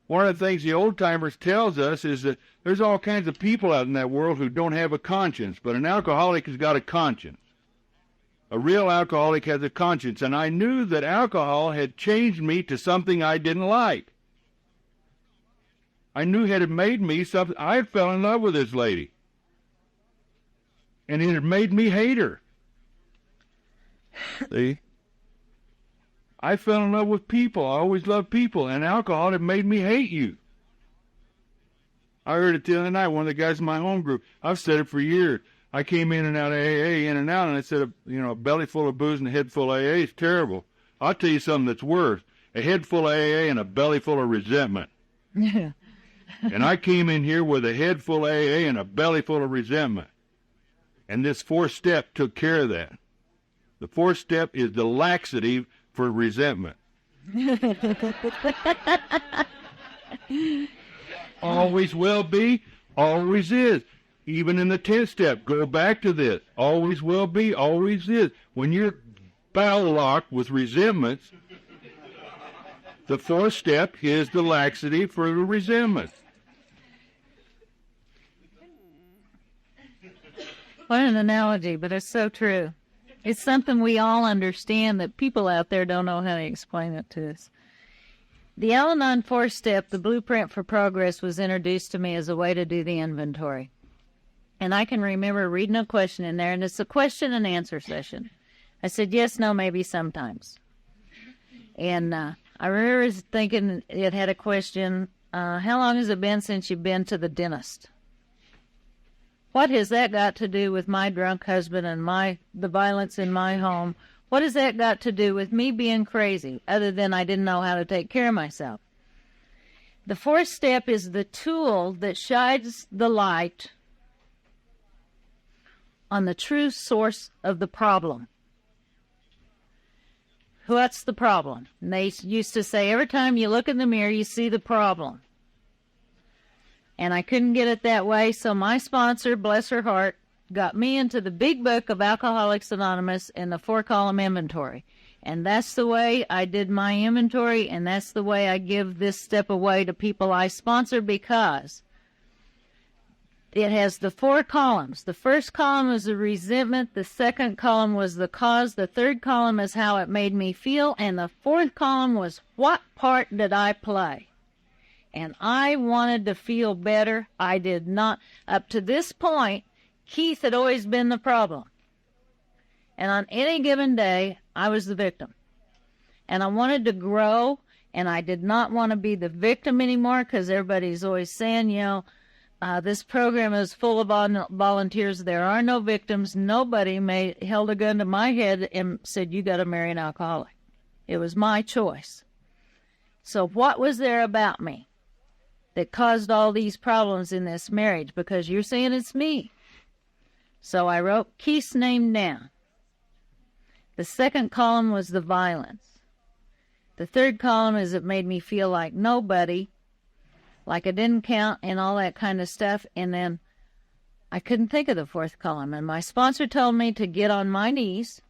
S2: One of the things the old-timers tells us is that there's all kinds of people out in that world who don't have a conscience, but an alcoholic has got a conscience. A real alcoholic has a conscience, and I knew that alcohol had changed me to something I didn't like. I knew it had made me something. I fell in love with this lady, and it had made me hate her. See? I fell in love with people. I always loved people, and alcohol had made me hate you. I heard it the other night, one of the guys in my home group. I've said it for years. I came in and out of AA, in and out, and I said, a belly full of booze and a head full of AA is terrible. I'll tell you something that's worse. A head full of AA and a belly full of resentment.
S3: Yeah.
S2: And I came in here with a head full of AA and a belly full of resentment. And this fourth step took care of that. The fourth step is the laxative for resentment. Always will be, always is. Even in the 10th step, go back to this. Always will be, always is. When you're battle locked with resentments, the fourth step is the laxative for the resentment.
S3: What an analogy, but it's so true. It's something we all understand that people out there don't know how to explain it to us. The Al-Anon fourth step, the blueprint for progress, was introduced to me as a way to do the inventory. And I can remember reading a question in there, and it's a question and answer session. I said, yes, no, maybe, sometimes. And I remember thinking it had a question, how long has it been since you've been to the dentist? What has that got to do with my drunk husband and the violence in my home? What has that got to do with me being crazy, other than I didn't know how to take care of myself? The fourth step is the tool that shines the light on the true source of the problem. What's the problem? And they used to say, every time you look in the mirror, you see the problem. And I couldn't get it that way, so my sponsor, bless her heart, got me into the big book of Alcoholics Anonymous and the 4-column inventory. And that's the way I did my inventory, and that's the way I give this step away to people I sponsor, because it has the 4 columns. The first column is the resentment, the second column was the cause, the third column is how it made me feel, and the fourth column was what part did I play? And I wanted to feel better. I did not. Up to this point, Keith had always been the problem. And on any given day, I was the victim. And I wanted to grow, and I did not want to be the victim anymore, because everybody's always saying, this program is full of volunteers. There are no victims. Nobody held a gun to my head and said, you got to marry an alcoholic. It was my choice. So what was there about me that caused all these problems in this marriage? Because you're saying it's me. So I wrote Keith's name down. The second column was the violence. The third column is it made me feel like nobody, like I didn't count and all that kind of stuff. And then I couldn't think of the fourth column. And my sponsor told me to get on my knees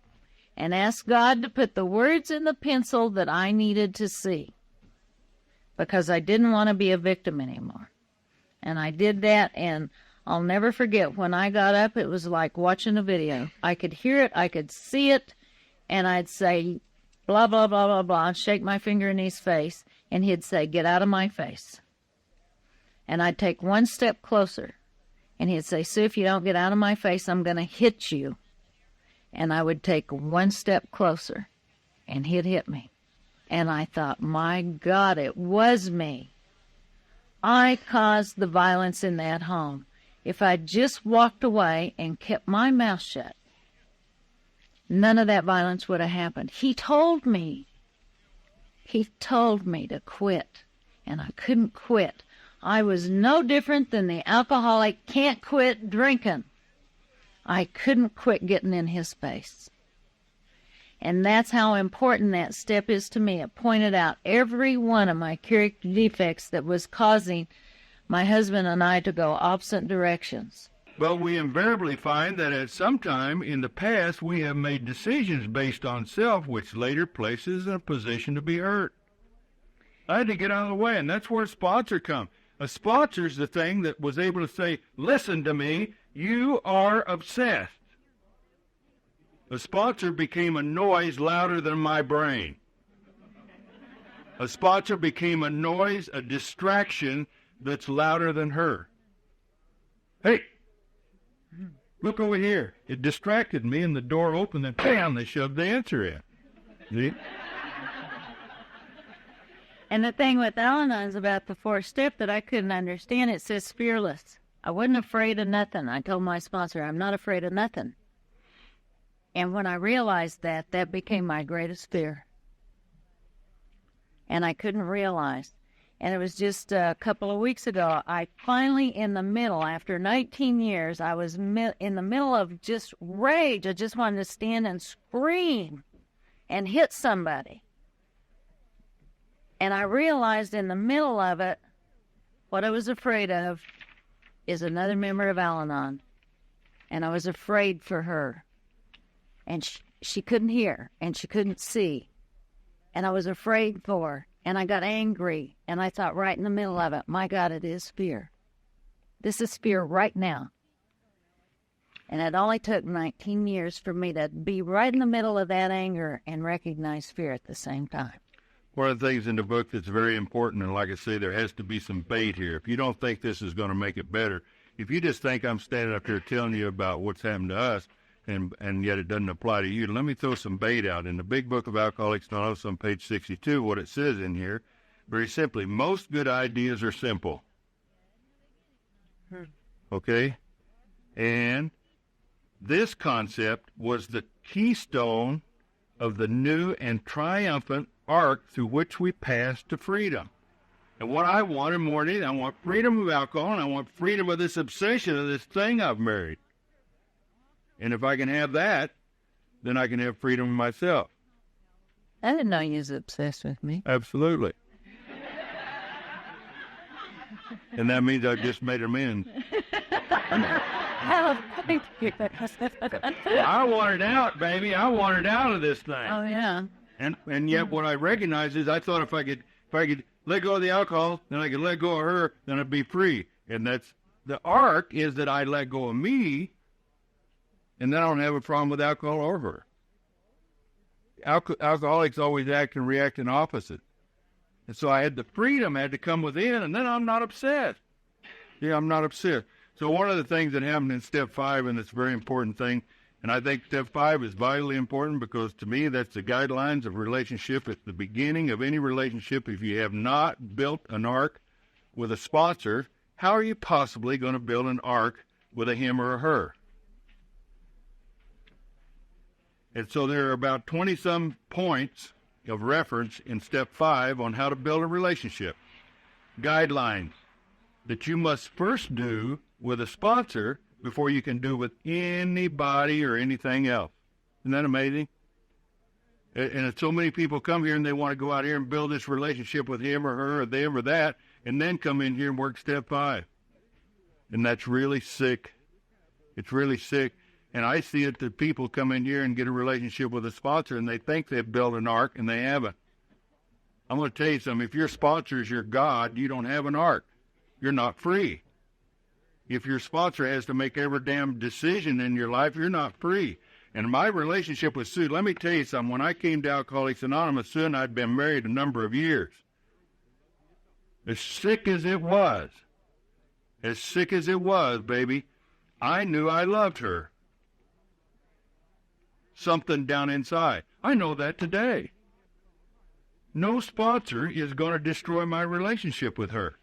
S3: and ask God to put the words in the pencil that I needed to see, because I didn't want to be a victim anymore. And I did that, and I'll never forget, when I got up, it was like watching a video. I could hear it, I could see it, and I'd say, blah, blah, blah, blah, blah, and shake my finger in his face, and he'd say, get out of my face. And I'd take one step closer, and he'd say, Sue, if you don't get out of my face, I'm going to hit you. And I would take one step closer, and he'd hit me. And I thought, my God, it was me. I caused the violence in that home. If I just walked away and kept my mouth shut, none of that violence would have happened. He told me to quit, and I couldn't quit. I was no different than the alcoholic can't quit drinking. I couldn't quit getting in his space. And that's how important that step is to me. It pointed out every one of my character defects that was causing my husband and I to go opposite directions.
S2: Well, we invariably find that at some time in the past we have made decisions based on self, which later places in a position to be hurt. I had to get out of the way, and that's where a sponsor comes. A sponsor's the thing that was able to say, listen to me, you are obsessed. A sponsor became a noise louder than my brain. A sponsor became a noise, a distraction that's louder than her. Hey, look over here. It distracted me, and the door opened, and bam, they shoved the answer in. See?
S3: And the thing with Al-Anon's about the fourth step that I couldn't understand, it says fearless. I wasn't afraid of nothing. I told my sponsor, I'm not afraid of nothing. And when I realized that, that became my greatest fear. And I couldn't realize. And it was just a couple of weeks ago, I finally, in the middle, after 19 years, I was in the middle of just rage. I just wanted to stand and scream and hit somebody. And I realized in the middle of it, what I was afraid of is another member of Al-Anon. And I was afraid for her. And she couldn't hear, and she couldn't see. And I was afraid for her, and I got angry. And I thought right in the middle of it, my God, it is fear. This is fear right now. And it only took 19 years for me to be right in the middle of that anger and recognize fear at the same time.
S2: One of the things in the book that's very important, and like I say, there has to be some bait here. If you don't think this is going to make it better, if you just think I'm standing up here telling you about what's happened to us, and yet it doesn't apply to you, let me throw some bait out. In the Big Book of Alcoholics Anonymous on page 62, what it says in here, very simply, most good ideas are simple. Okay? And this concept was the keystone of the new and triumphant arc through which we pass to freedom. And what I wanted more than anything, I want freedom of alcohol, and I want freedom of this obsession of this thing I've married. And if I can have that, then I can have freedom of myself.
S3: I didn't know you was obsessed with me.
S2: Absolutely. And that means I've just made amends. I wanted out, baby. I wanted out of this thing.
S3: Oh, yeah.
S2: And yet what I recognize is I thought if I could let go of the alcohol, then I could let go of her, then I'd be free. And that's the arc is that I let go of me, and then I don't have a problem with alcohol or her. Alcoholics always act and react in opposite. And so I had the freedom had to come within, and then I'm not obsessed. Yeah, I'm not obsessed. So one of the things that happened in step 5, and it's a very important thing, and I think step 5 is vitally important because to me that's the guidelines of relationship. At the beginning of any relationship, if you have not built an arc with a sponsor, how are you possibly going to build an arc with a him or a her? And so there are about 20-some points of reference in step 5 on how to build a relationship. Guidelines that you must first do with a sponsor before you can do with anybody or anything else. Isn't that amazing? And so many people come here and they want to go out here and build this relationship with him or her or them or that, and then come in here and work step 5. And that's really sick. It's really sick. And I see it that people come in here and get a relationship with a sponsor and they think they've built an arc and they haven't. I'm going to tell you something. If your sponsor is your God, you don't have an arc. You're not free. If your sponsor has to make every damn decision in your life, you're not free. And my relationship with Sue, let me tell you something. When I came to Alcoholics Anonymous, Sue and I had been married a number of years. As sick as it was, baby, I knew I loved her. Something down inside. I know that today. No sponsor is going to destroy my relationship with her.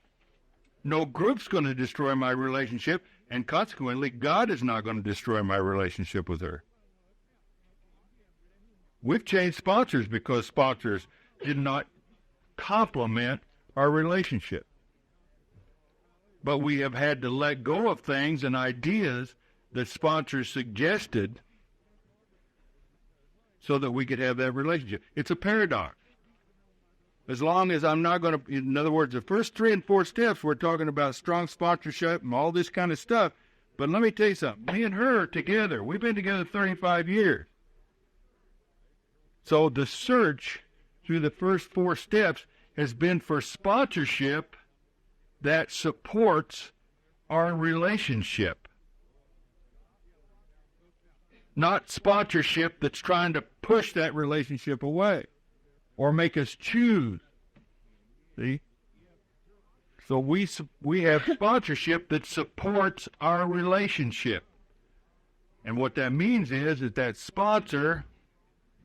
S2: No group's going to destroy my relationship, and consequently, God is not going to destroy my relationship with her. We've changed sponsors because sponsors did not complement our relationship. But we have had to let go of things and ideas that sponsors suggested so that we could have that relationship. It's a paradox. As long as I'm not going to, in other words, the first 3 and 4 steps, we're talking about strong sponsorship and all this kind of stuff. But let me tell you something. Me and her together, we've been together 35 years. So the search through the first 4 steps has been for sponsorship that supports our relationship. Not sponsorship that's trying to push that relationship away or make us choose. See? So we have sponsorship that supports our relationship. And what that means is that sponsor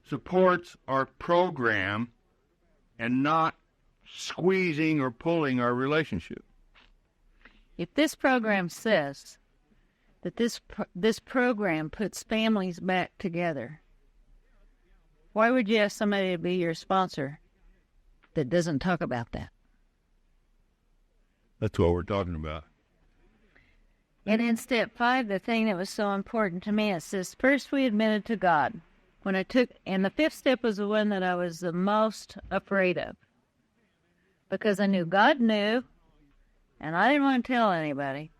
S2: supports our program and not squeezing or pulling our relationship.
S3: If this program says that this program puts families back together, why would you ask somebody to be your sponsor that doesn't talk about that?
S2: That's what we're talking about.
S3: And in step 5, the thing that was so important to me, it says, first we admitted to God. And the 5th step was the one that I was the most afraid of. Because I knew God knew, and I didn't want to tell anybody.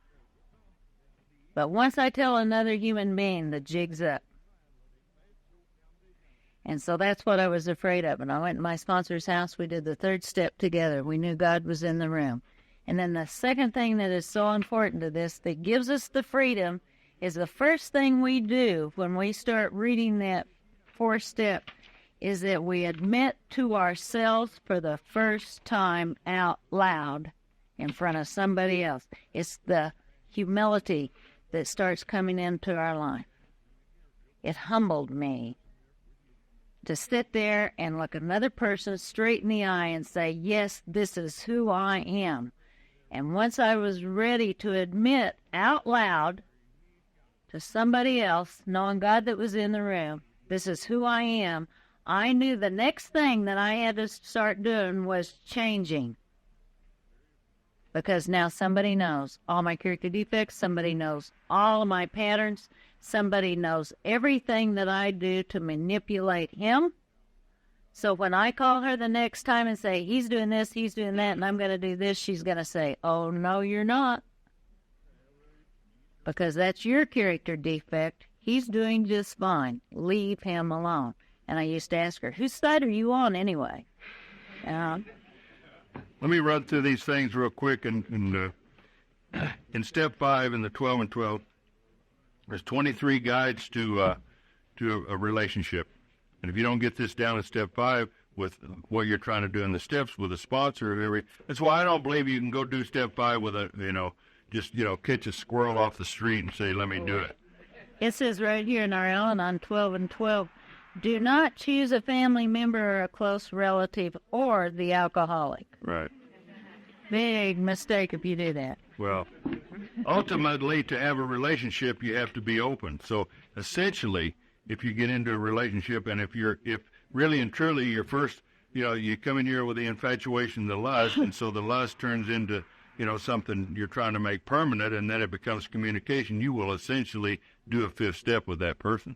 S3: But once I tell another human being, the jig's up. And so that's what I was afraid of. And I went to my sponsor's house. We did the 3rd step together. We knew God was in the room. And then the second thing that is so important to this, that gives us the freedom, is the first thing we do when we start reading that 4th step is that we admit to ourselves for the first time out loud in front of somebody else. It's the humility that starts coming into our life. It humbled me to sit there and look another person straight in the eye and say, yes, this is who I am. And once I was ready to admit out loud to somebody else, knowing God that was in the room, this is who I am, I knew the next thing that I had to start doing was changing. Because now somebody knows all my character defects, somebody knows all of my patterns, somebody knows everything that I do to manipulate him. So when I call her the next time and say, he's doing this, he's doing that, and I'm going to do this, she's going to say, oh, no, you're not. Because that's your character defect. He's doing just fine. Leave him alone. And I used to ask her, whose side are you on anyway?
S2: Let me run through these things real quick. In step 5 in the 12 and 12, there's 23 guides to a relationship. And if you don't get this down in step 5 with what you're trying to do in the steps with a sponsor, that's why I don't believe you can go do step 5 with catch a squirrel off the street and say, let me do it.
S3: It says right here in our Al-Anon 12 and 12, do not choose a family member or a close relative or the alcoholic.
S2: Right.
S3: Big mistake if you do that.
S2: Well, ultimately, to have a relationship, you have to be open. So essentially, if you get into a relationship and if really and truly your first, you come in here with the infatuation, the lust, and so the lust turns into, something you're trying to make permanent, and then it becomes communication, you will essentially do a 5th step with that person.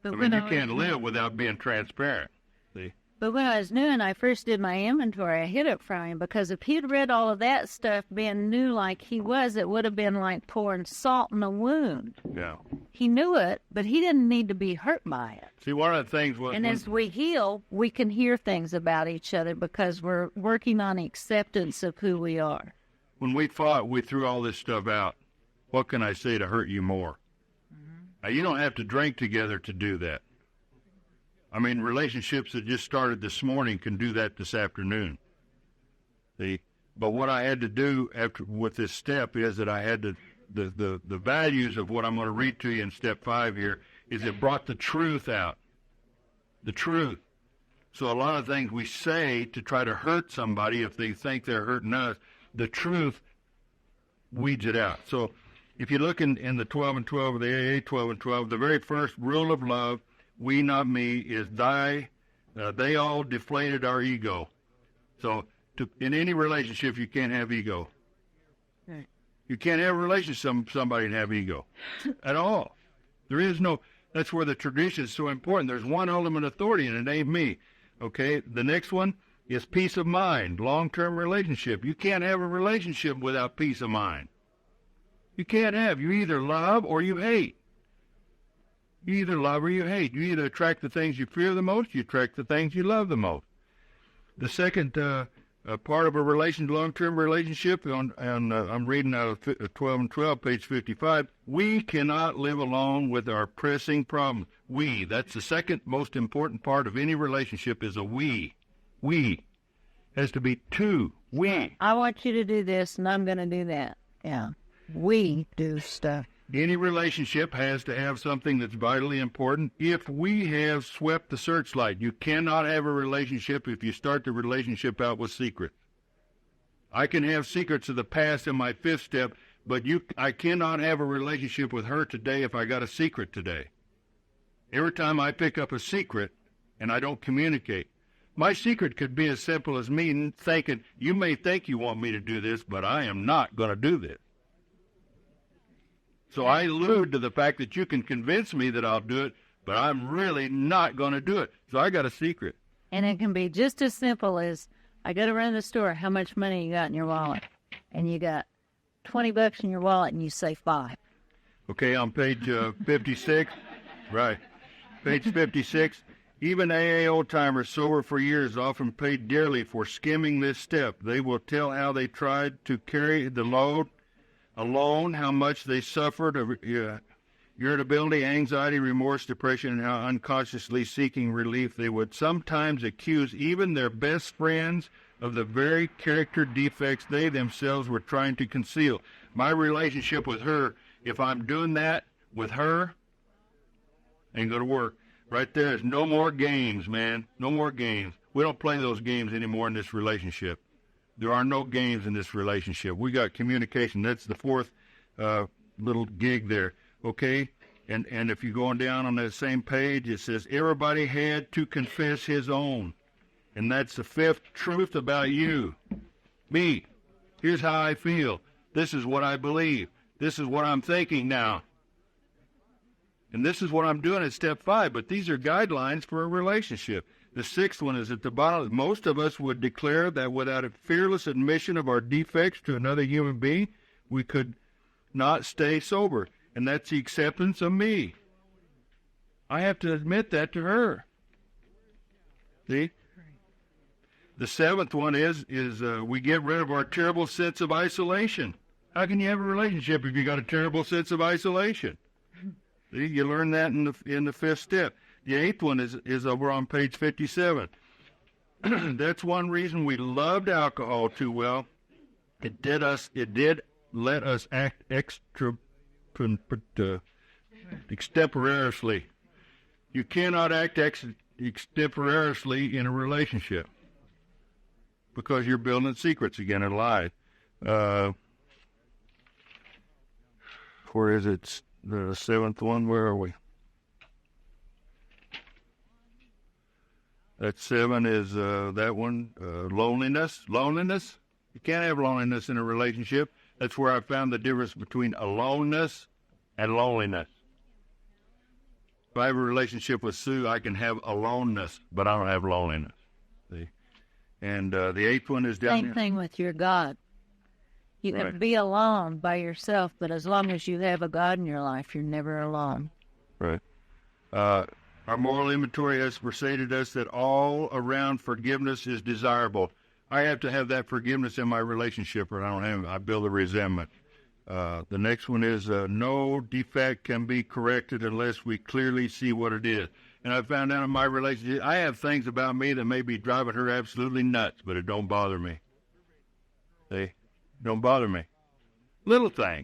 S3: But
S2: you can't live without being transparent. See?
S3: But when I was new and I first did my inventory, I hid it from him because if he'd read all of that stuff being new like he was, it would have been like pouring salt in a wound.
S2: Yeah.
S3: He knew it, but he didn't need to be hurt by it.
S2: See, one of the things was...
S3: And as we heal, we can hear things about each other because we're working on acceptance of who we are.
S2: When we fought, we threw all this stuff out. What can I say to hurt you more? Mm-hmm. Now, you don't have to drink together to do that. I mean, relationships that just started this morning can do that this afternoon. See? But what I had to do with this step is that I had to, the values of what I'm going to read to you in step 5 here is it brought the truth out. The truth. So a lot of things we say to try to hurt somebody if they think they're hurting us, the truth weeds it out. So if you look in the 12 and 12 of the AA 12 and 12, the very first rule of love, we not me, is they all deflated our ego. So in any relationship, you can't have ego.
S3: Right.
S2: You can't have a relationship with somebody and have ego at all. There is no, that's where the tradition is so important. There's one ultimate authority, and it ain't me. Okay, the next one is peace of mind, long-term relationship. You can't have a relationship without peace of mind. You can't have. You either love or you hate. You either love or you hate. You either attract the things you fear the most, you attract the things you love the most. The second part of a long-term relationship, I'm reading out of 12 and 12, page 55, we cannot live alone with our pressing problems. We, that's the second most important part of any relationship, is a we. We. Has to be two. We.
S3: I want you to do this, and I'm going to do that. Yeah. We do stuff.
S2: Any relationship has to have something that's vitally important. If we have swept the searchlight, you cannot have a relationship if you start the relationship out with secrets. I can have secrets of the past in my fifth step, but I cannot have a relationship with her today if I got a secret today. Every time I pick up a secret and I don't communicate, my secret could be as simple as me thinking, you may think you want me to do this, but I am not going to do this. So I allude to the fact that you can convince me that I'll do it, but I'm really not going to do it. So I got a secret.
S3: And it can be just as simple as, I got to run to the store. How much money you got in your wallet? And you got $20 in your wallet, and you say 5.
S2: Okay, on page 56, right, page 56, even AA old-timers sober for years often paid dearly for skimming this step. They will tell how they tried to carry the load alone, how much they suffered of irritability, anxiety, remorse, depression, and how unconsciously seeking relief they would sometimes accuse even their best friends of the very character defects they themselves were trying to conceal. My relationship with her, if I'm doing that with her, ain't going to work. Right there is no more games, man. No more games. We don't play those games anymore in this relationship. There are no games in this relationship. We got communication. That's the fourth little gig there, okay? And if you're going down on that same page, it says, everybody had to confess his own. And that's the fifth truth about you. Me. Here's how I feel. This is what I believe. This is what I'm thinking now. And this is what I'm doing at step 5. But these are guidelines for a relationship. The sixth one is at the bottom. Most of us would declare that without a fearless admission of our defects to another human being, we could not stay sober. And that's the acceptance of me. I have to admit that to her. See? The seventh one is we get rid of our terrible sense of isolation. How can you have a relationship if you got a terrible sense of isolation? See? You learn that in the fifth step. The eighth one is over on page 57. That's one reason we loved alcohol too well. It did let us act extemporaneously. You cannot act extemporaneously in a relationship because you're building secrets again and lies. Where is it? The seventh one. Where are we? That 7 is that one, loneliness. Loneliness. You can't have loneliness in a relationship. That's where I found the difference between aloneness and loneliness. If I have a relationship with Sue, I can have aloneness, but I don't have loneliness. See? And the eighth one is down
S3: Same
S2: here.
S3: thing with your God. You
S2: Right.
S3: can be alone by yourself, but as long as you have a God in your life, you're never alone.
S2: Right. Our moral inventory has persuaded us that all around forgiveness is desirable. I have to have that forgiveness in my relationship, or I don't have it. I build a resentment. The next one is no defect can be corrected unless we clearly see what it is. And I found out in my relationship, I have things about me that may be driving her absolutely nuts, but it don't bother me. See? Don't bother me. Little thing.